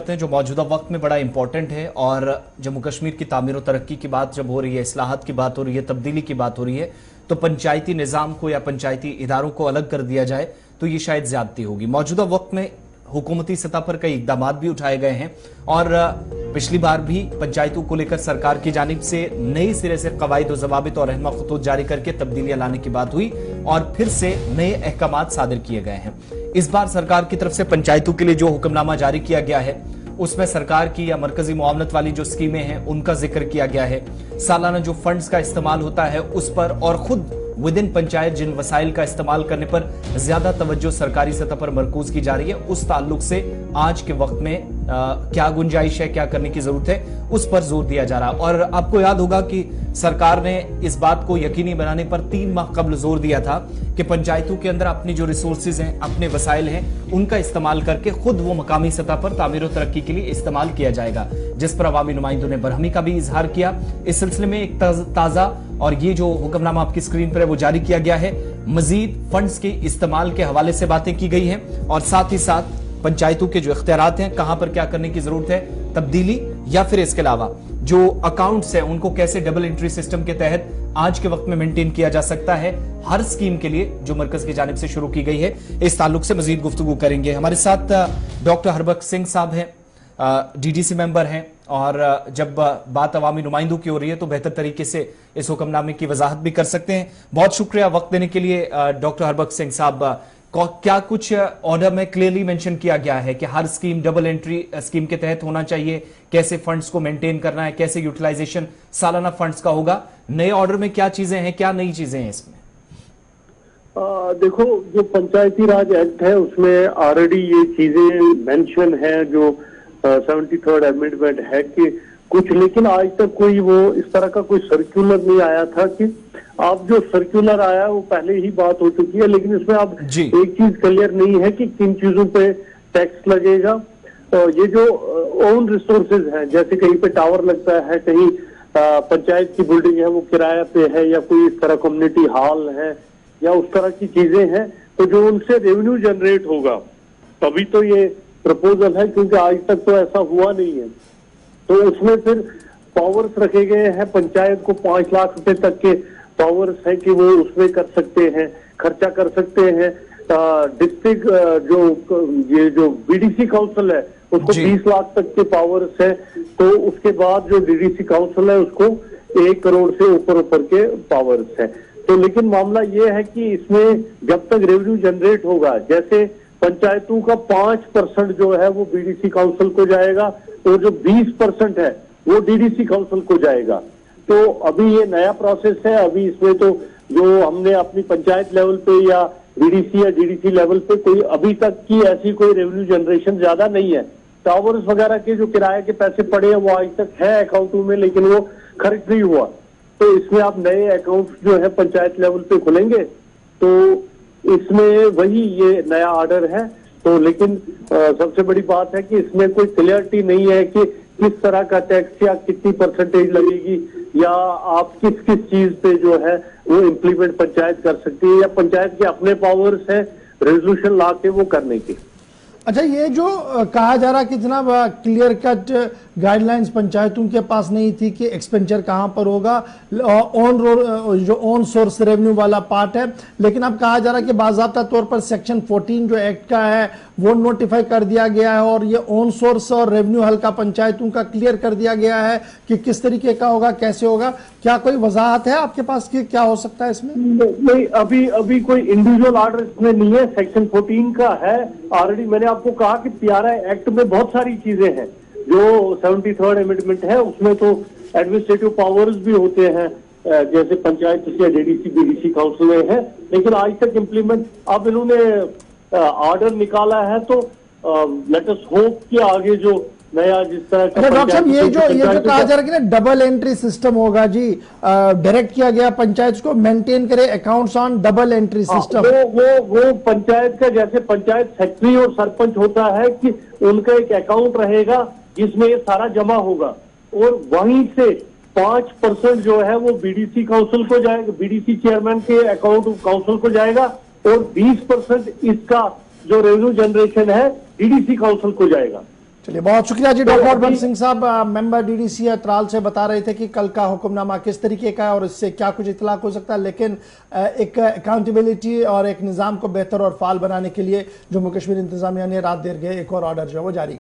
करते हैं जो मौजूदा वक्त में बड़ा इंपॉर्टेंट है। और जम्मू कश्मीर की तामीर और तरक्की की बात जब हो रही है, इस्लाहात की बात हो रही है, तब्दीली की बात हो रही है, तो पंचायती निज़ाम को या पंचायती इदारों को अलग कर दिया जाए तो ये शायद ज्यादती होगी। मौजूदा वक्त में हुकूमती सतह पर कई इकदाम भी उठाए गए हैं और पिछली बार भी पंचायतों को लेकर सरकार की जानिब से नए सिरे से कवायद और ज़वाबित और रहनुमा खतूत जारी करके तब्दीलियां लाने की बात हुई और फिर से नए अहकामात सादिर किए गए हैं। इस बार सरकार की तरफ से पंचायतों के लिए जो हुक्मनामा जारी किया गया है उसमें सरकार की या मरकजी मुआवनत वाली जो स्कीमें हैं उनका जिक्र किया गया है। सालाना जो फंड्स का इस्तेमाल होता है उस पर और खुद विद इन पंचायत जिन वसाइल का इस्तेमाल करने पर ज्यादा तवज्जो सरकारी सतह पर मरकूज की जा रही है, उस ताल्लुक से आज के वक्त में क्या गुंजाइश है, क्या करने की जरूरत है, उस पर जोर दिया जा रहा। और आपको याद होगा कि सरकार ने इस बात को यकीनी बनाने पर 3 माह कबल जोर दिया था कि पंचायतों के अंदर अपनी जो रिसोर्सेज हैं, अपने वसाइल हैं, उनका इस्तेमाल करके खुद वो मकामी सतह पर तामीर और तरक्की के लिए इस्तेमाल किया जाएगा, जिस पर अवामी नुमाइंदों ने बरहमी का भी इजहार किया। इस सिलसिले में एक ताजा और ये जो हुक्मनामा आपकी स्क्रीन पर है वो जारी किया गया है। मजीद फंड्स के इस्तेमाल के हवाले से बातें की गई हैं और साथ ही साथ पंचायतों के जो इख्तियारात हैं, कहां पर क्या करने की जरूरत है, तब्दीली या फिर इसके अलावा जो अकाउंट्स हैं उनको कैसे डबल एंट्री सिस्टम के तहत आज के वक्त में मेंटेन किया जा सकता है हर स्कीम के लिए जो मरकज की जानिब से शुरू की गई है। इस ताल्लुक से मजीद गुफ्तगू करेंगे। हमारे साथ डॉक्टर हरबख्श सिंह साहब हैं, डीडीसी मेंबर हैं और जब बात अवामी नुमाइंदों की हो रही है तो बेहतर तरीके से इस हुक्मनामे की वजाहत भी कर सकते हैं। बहुत शुक्रिया वक्त देने के लिए डॉक्टर हरबख्श सिंह साहब। क्या कुछ ऑर्डर में क्लियरली मेंशन किया गया है कि हर स्कीम डबल एंट्री स्कीम के तहत होना चाहिए, कैसे फंड्स को मेंटेन करना है, कैसे यूटिलाइजेशन सालाना फंड्स का होगा? नए ऑर्डर में क्या चीजें हैं, क्या नई चीजें हैं इसमें? देखो, जो पंचायती राज एक्ट है उसमें ऑलरेडी ये चीजें मेंशन है, जो 73rd अमेंडमेंट है कि कुछ, लेकिन आज तक कोई वो इस तरह का कोई सर्कुलर नहीं आया था कि अब जो सर्कुलर आया वो पहले ही बात हो चुकी है, लेकिन इसमें अब एक चीज क्लियर नहीं है कि किन चीजों पे टैक्स लगेगा। ये जो ओन रिसोर्सेज हैं, जैसे कहीं पे टावर लगता है, कहीं पंचायत की बिल्डिंग है वो किराया पे है, या कोई इस तरह कम्युनिटी हॉल है या उस तरह की चीजें हैं, तो जो उनसे रेवेन्यू जनरेट होगा तभी तो ये प्रपोजल है, क्योंकि आज तक तो ऐसा हुआ नहीं है। तो उसमें फिर पावर्स रखे गए हैं, पंचायत को 5 लाख रुपए तक के पावर्स है कि वो उसमें कर सकते हैं, खर्चा कर सकते हैं। डिस्ट्रिक्ट ये जो बीडीसी काउंसिल है उसको 20 लाख तक के पावर्स है, तो उसके बाद जो डीडीसी काउंसिल है उसको 1 करोड़ से ऊपर के पावर्स है। तो लेकिन मामला ये है कि इसमें जब तक रेवेन्यू जनरेट होगा, जैसे पंचायतों का 5% जो है वो बीडीसी काउंसिल को जाएगा और जो 20% है वो डीडीसी काउंसिल को जाएगा। तो अभी ये नया प्रोसेस है, अभी इसमें तो जो हमने अपनी पंचायत लेवल पे या बीडीसी या डीडीसी लेवल पे कोई अभी तक की ऐसी कोई रेवेन्यू जनरेशन ज्यादा नहीं है। टावर्स वगैरह के जो किराए के पैसे पड़े हैं वो आज तक है अकाउंटों में, लेकिन वो खर्च नहीं हुआ। तो इसमें आप नए अकाउंट जो है पंचायत लेवल पे खुलेंगे, तो इसमें वही ये नया ऑर्डर है। तो लेकिन सबसे बड़ी बात है कि इसमें कोई क्लियरिटी नहीं है कि किस तरह का टैक्स या कितनी परसेंटेज लगेगी, या आप किस किस चीज पे जो है वो इम्प्लीमेंट पंचायत कर सकती है, या पंचायत के अपने पावर्स हैं रेजोल्यूशन ला के वो करने की। अच्छा, ये जो कहा जा रहा कि जनाब क्लियर कट गाइडलाइंस पंचायतों के पास नहीं थी कि एक्सपेंडिचर कहां पर होगा, जो ऑन सोर्स रेवेन्यू वाला पार्ट है, लेकिन अब कहा जा रहा है कि बाज़ाब्ता तौर पर सेक्शन 14 जो एक्ट का है वो नोटिफाई कर दिया गया है और ये ऑन सोर्स और रेवेन्यू हल्का पंचायतों का क्लियर कर दिया गया है कि किस तरीके का होगा, कैसे होगा। क्या कोई वजाहत है आपके पास कि क्या हो सकता है इसमें? नहीं, अभी कोई इंडिविजुअल ऑर्डर इसमें नहीं है, सेक्शन 14 का है ऑलरेडी। मैंने आपको कहा कि पीआरआई एक्ट में बहुत सारी चीजें हैं, जो 73rd अमेंडमेंट है उसमें तो एडमिनिस्ट्रेटिव पावर्स भी होते हैं, जैसे पंचायत या डीडीसी बीडीसी काउंसिल में है, लेकिन आज तक इम्प्लीमेंट, अब इन्होंने ऑर्डर निकाला है तो लेट अस होप कि आगे जो नया जिस तरह का डॉक्टर साहब ये जो कहा जा रहा है कि ना डबल एंट्री सिस्टम होगा जी, डायरेक्ट किया गया पंचायत को मेंटेन करे accounts on double entry system. वो पंचायत का जैसे पंचायत सेक्रेटरी और सरपंच होता है कि उनका एक अकाउंट रहेगा जिसमें ये सारा जमा होगा, और वहीं से 5% जो है वो बीडीसी काउंसिल को जाएगा, बीडीसी चेयरमैन के अकाउंट काउंसिल को जाएगा, और 20% इसका जो रेवेन्यू जनरेशन है डीडीसी काउंसिल को जाएगा। चलिए, बहुत शुक्रिया जी। डॉक्टर हरबंस सिंह साहब, मेंबर डीडीसी त्राल से बता रहे थे कि कल का हुक्मनामा किस तरीके का है और इससे क्या कुछ इतलाक हो सकता है, लेकिन एक अकाउंटेबिलिटी और एक निज़ाम को बेहतर और फाल बनाने के लिए जम्मू कश्मीर इंतजामिया ने रात देर गए एक और ऑर्डर जो है वो जारी